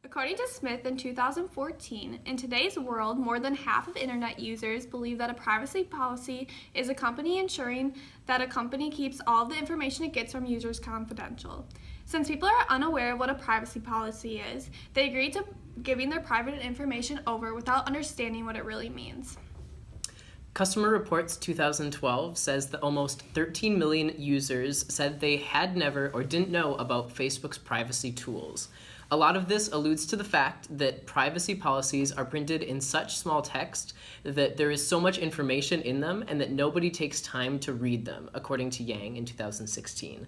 According to Smith in 2014, in today's world, more than half of internet users believe that a privacy policy is a company ensuring that a company keeps all the information it gets from users confidential. Since people are unaware of what a privacy policy is, they agree to giving their private information over without understanding what it really means. Customer Reports 2012 says that almost 13 million users said they had never or didn't know about Facebook's privacy tools. A lot of this alludes to the fact that privacy policies are printed in such small text that there is so much information in them and that nobody takes time to read them, according to Yang in 2016.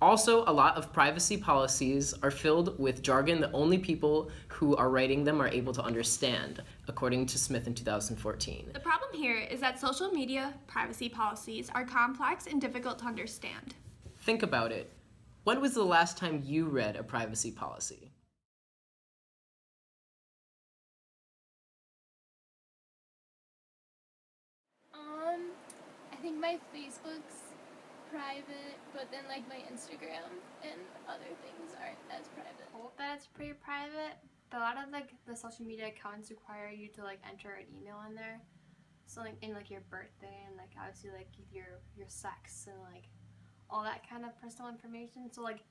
Also, a lot of privacy policies are filled with jargon that only people who are writing them are able to understand, according to Smith in 2014. The problem here is that social media privacy policies are complex and difficult to understand. Think about it. When was the last time you read a privacy policy? I think my Facebook's private, but then like my Instagram and other things aren't as private. I hope that it's pretty private, but a lot of like the social media accounts require you to like enter an email in there. So like in like your birthday and like obviously like your sex and like all that kind of personal information. So like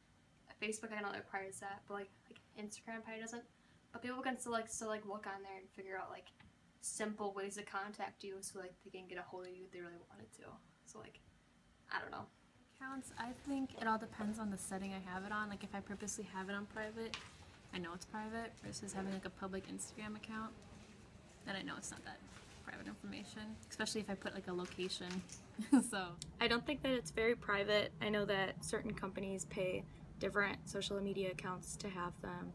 Facebook I know it requires that, but like Instagram probably doesn't. But people can still look on there and figure out like simple ways to contact you so like they can get a hold of you if they really wanted to. So like I don't know. Accounts, I think it all depends on the setting I have it on. Like if I purposely have it on private, I know it's private, versus having like a public Instagram account, then I know it's not that private information, especially if I put like a location. So I don't think that it's very private. I know that certain companies pay different social media accounts to have them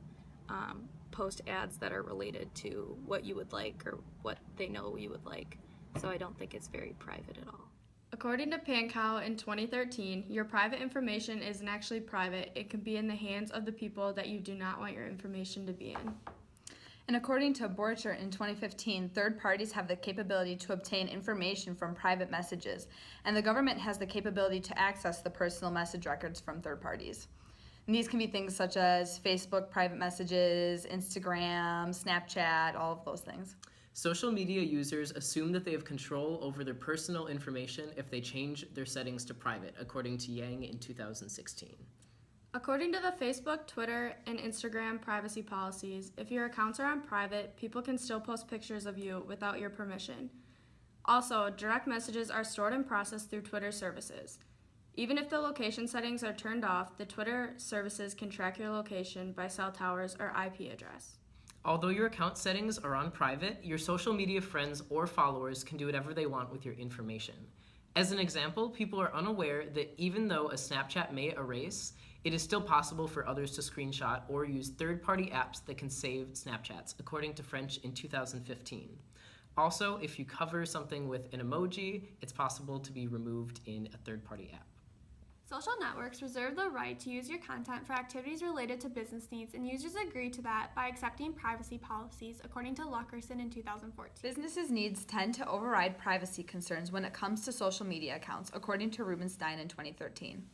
post ads that are related to what you would like or what they know you would like. So I don't think it's very private at all. According to Pankow in 2013, your private information isn't actually private. It can be in the hands of the people that you do not want your information to be in. And according to Borchert in 2015, third parties have the capability to obtain information from private messages, and the government has the capability to access the personal message records from third parties. And these can be things such as Facebook private messages, Instagram, Snapchat, all of those things. Social media users assume that they have control over their personal information if they change their settings to private, according to Yang in 2016. According to the Facebook, Twitter, and Instagram privacy policies, if your accounts are on private, people can still post pictures of you without your permission. Also, direct messages are stored and processed through Twitter services. Even if the location settings are turned off, the Twitter services can track your location by cell towers or IP address. Although your account settings are on private, your social media friends or followers can do whatever they want with your information. As an example, people are unaware that even though a Snapchat may erase, it is still possible for others to screenshot or use third-party apps that can save Snapchats, according to French in 2015. Also, if you cover something with an emoji, it's possible to be removed in a third-party app. Social networks reserve the right to use your content for activities related to business needs, and users agree to that by accepting privacy policies, according to Luckerson in 2014. Businesses' needs tend to override privacy concerns when it comes to social media accounts, according to Rubenstein in 2013.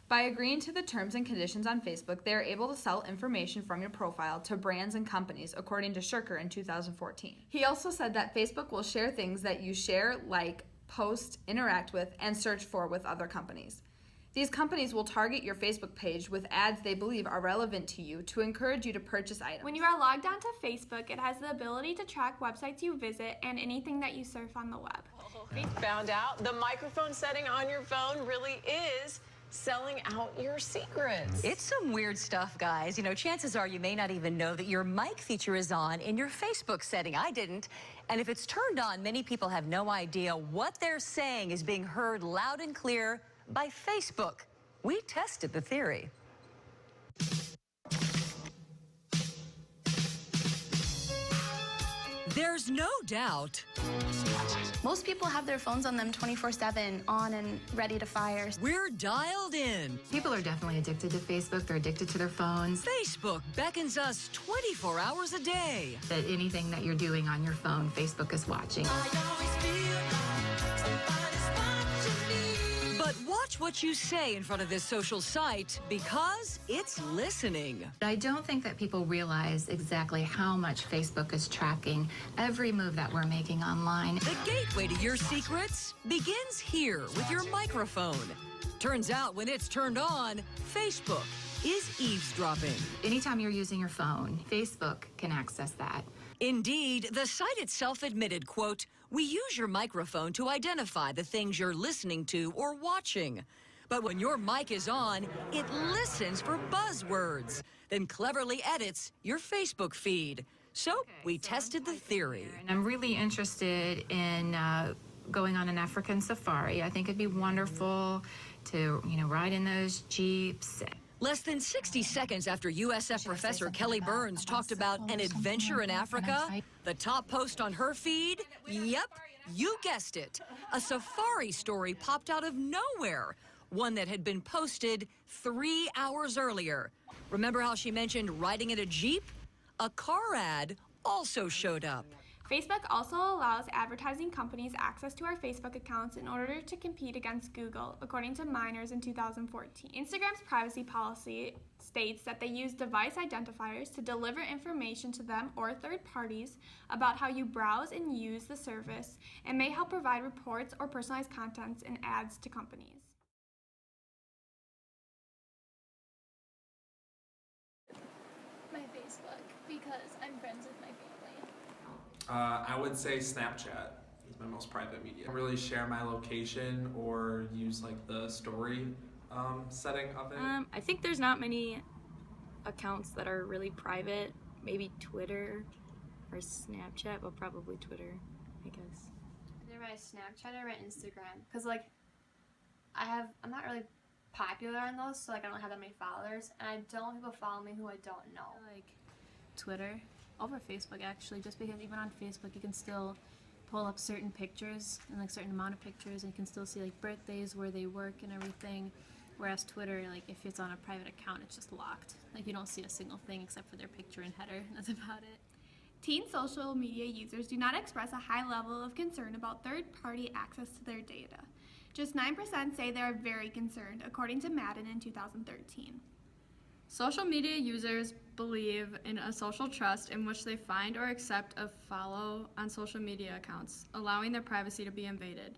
By agreeing to the terms and conditions on Facebook, they are able to sell information from your profile to brands and companies, according to Shirker in 2014. He also said that Facebook will share things that you share, like, post, interact with, and search for with other companies. These companies will target your Facebook page with ads they believe are relevant to you to encourage you to purchase items. When you are logged onto Facebook, it has the ability to track websites you visit and anything that you surf on the web. We found out the microphone setting on your phone really is selling out your secrets. It's some weird stuff, guys. You know, chances are you may not even know that your mic feature is on in your Facebook setting. I didn't. And if it's turned on, many people have no idea what they're saying is being heard loud and clear by Facebook. We tested the theory. There's no doubt. Most people have their phones on them 24/7, on and ready to fire. We're dialed in. People are definitely addicted to Facebook. They're addicted to their phones. Facebook beckons us 24 hours a day. That anything that you're doing on your phone, Facebook is watching. But But watch what you say in front of this social site because it's listening. I don't think that people realize exactly how much Facebook is tracking every move that we're making online. The gateway to your secrets begins here with your microphone. Turns out when it's turned on, Facebook is eavesdropping. Anytime you're using your phone, Facebook can access that. Indeed, the site itself admitted, quote, "We use your microphone to identify the things you're listening to or watching. But when your mic is on, it listens for buzzwords, then cleverly edits your Facebook feed." So we tested the theory. And I'm really interested in going on an African safari. I think it'd be wonderful to, ride in those Jeeps. Less than 60 seconds after USF professor Kelly Burns talked about an adventure in Africa, the top post on her feed, yep, you guessed it, a safari story popped out of nowhere, one that had been posted 3 hours earlier. Remember how she mentioned riding in a Jeep? A car ad also showed up. Facebook also allows advertising companies access to our Facebook accounts in order to compete against Google, according to Miners in 2014. Instagram's privacy policy states that they use device identifiers to deliver information to them or third parties about how you browse and use the service, and may help provide reports or personalized contents and ads to companies. My Facebook, because I'm friends with my family. I would say Snapchat is my most private media. I don't really share my location or use like the story setting of it. I think there's not many accounts that are really private. Maybe Twitter or Snapchat, well, probably Twitter, I guess. Either my Snapchat or my Instagram, because I'm not really popular on those, so I don't have that many followers, and I don't want people follow me who I don't know. Like Twitter over Facebook, actually, just because even on Facebook you can still pull up certain pictures and certain amount of pictures, and you can still see birthdays, where they work and everything, whereas Twitter, if it's on a private account, it's just locked. You don't see a single thing except for their picture and header, and that's about it. Teen social media users do not express a high level of concern about third-party access to their data. Just 9% say they are very concerned, according to Madden in 2013. Social media users believe in a social trust in which they find or accept a follow on social media accounts, allowing their privacy to be invaded.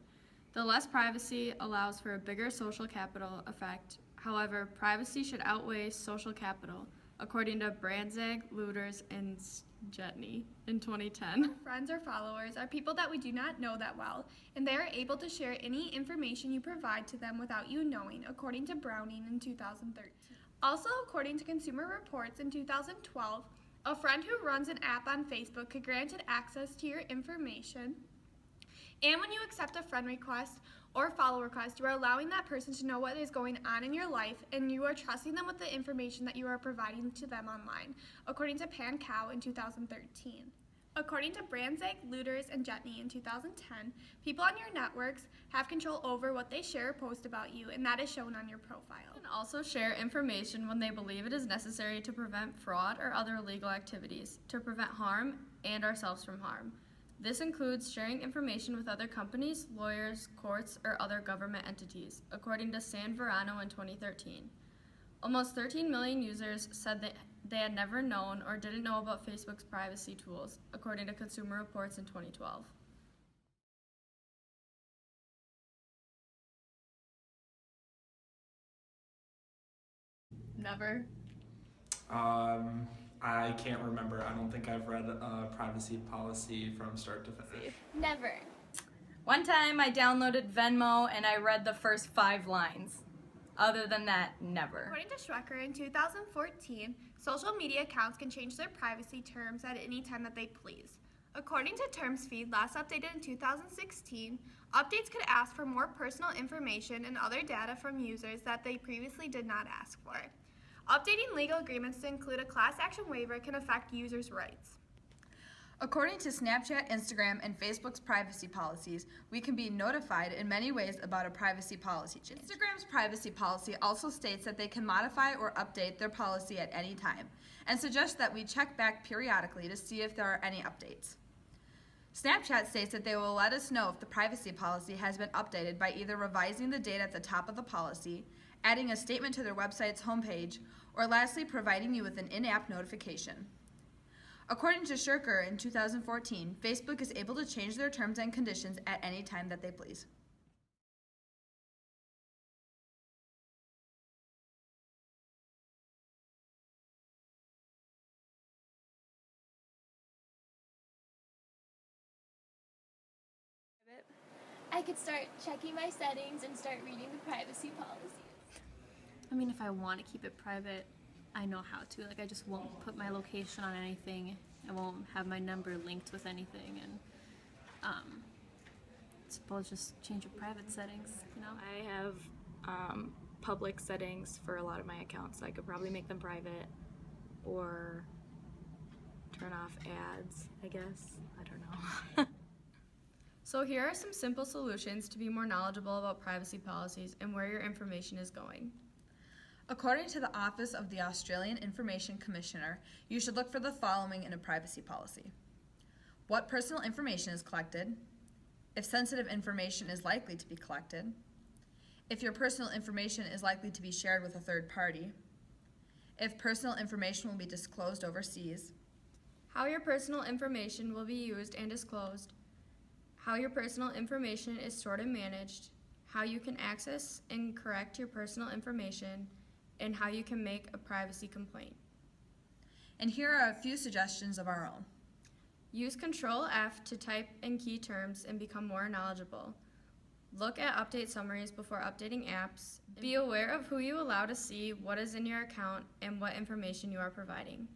The less privacy allows for a bigger social capital effect. However, privacy should outweigh social capital, according to Brandzag, Luders, and Jetney in 2010. Friends or followers are people that we do not know that well, and they are able to share any information you provide to them without you knowing, according to Browning in 2013. Also, according to Consumer Reports in 2012, a friend who runs an app on Facebook could grant access to your information. And when you accept a friend request or follow request, you are allowing that person to know what is going on in your life, and you are trusting them with the information that you are providing to them online, according to Pan Cow in 2013. According to Brandzag, Luders, and Jetney in 2010, people on your networks have control over what they share or post about you, and that is shown on your profile. And also share information when they believe it is necessary to prevent fraud or other illegal activities, to prevent harm and ourselves from harm. This includes sharing information with other companies, lawyers, courts, or other government entities, according to San Verano in 2013. Almost 13 million users said that they had never known or didn't know about Facebook's privacy tools, according to Consumer Reports in 2012. Never. I can't remember. I don't think I've read a privacy policy from start to finish. Never. One time I downloaded Venmo and I read the first 5 lines. Other than that, never. According to Schwecker in 2014, social media accounts can change their privacy terms at any time that they please. According to Terms Feed, last updated in 2016, updates could ask for more personal information and other data from users that they previously did not ask for. Updating legal agreements to include a class action waiver can affect users' rights. According to Snapchat, Instagram, and Facebook's privacy policies, we can be notified in many ways about a privacy policy change. Instagram's privacy policy also states that they can modify or update their policy at any time, and suggests that we check back periodically to see if there are any updates. Snapchat states that they will let us know if the privacy policy has been updated by either revising the date at the top of the policy, adding a statement to their website's homepage, or lastly, providing you with an in-app notification. According to Shirker in 2014, Facebook is able to change their terms and conditions at any time that they please. I could start checking my settings and start reading the privacy policies. I mean, if I want to keep it private, I know how to. Like, I just won't put my location on anything. I won't have my number linked with anything, and suppose just change your private settings, you know? I have public settings for a lot of my accounts. I could probably make them private or turn off ads, I guess. I don't know. So here are some simple solutions to be more knowledgeable about privacy policies and where your information is going. According to the Office of the Australian Information Commissioner, you should look for the following in a privacy policy. What personal information is collected, if sensitive information is likely to be collected, if your personal information is likely to be shared with a third party, if personal information will be disclosed overseas, How your personal information will be used and disclosed, how your personal information is stored and managed, how you can access and correct your personal information, and how you can make a privacy complaint. and here are a few suggestions of our own. Use Control F to type in key terms and become more knowledgeable. Look at update summaries before updating apps. Be aware of who you allow to see what is in your account and what information you are providing.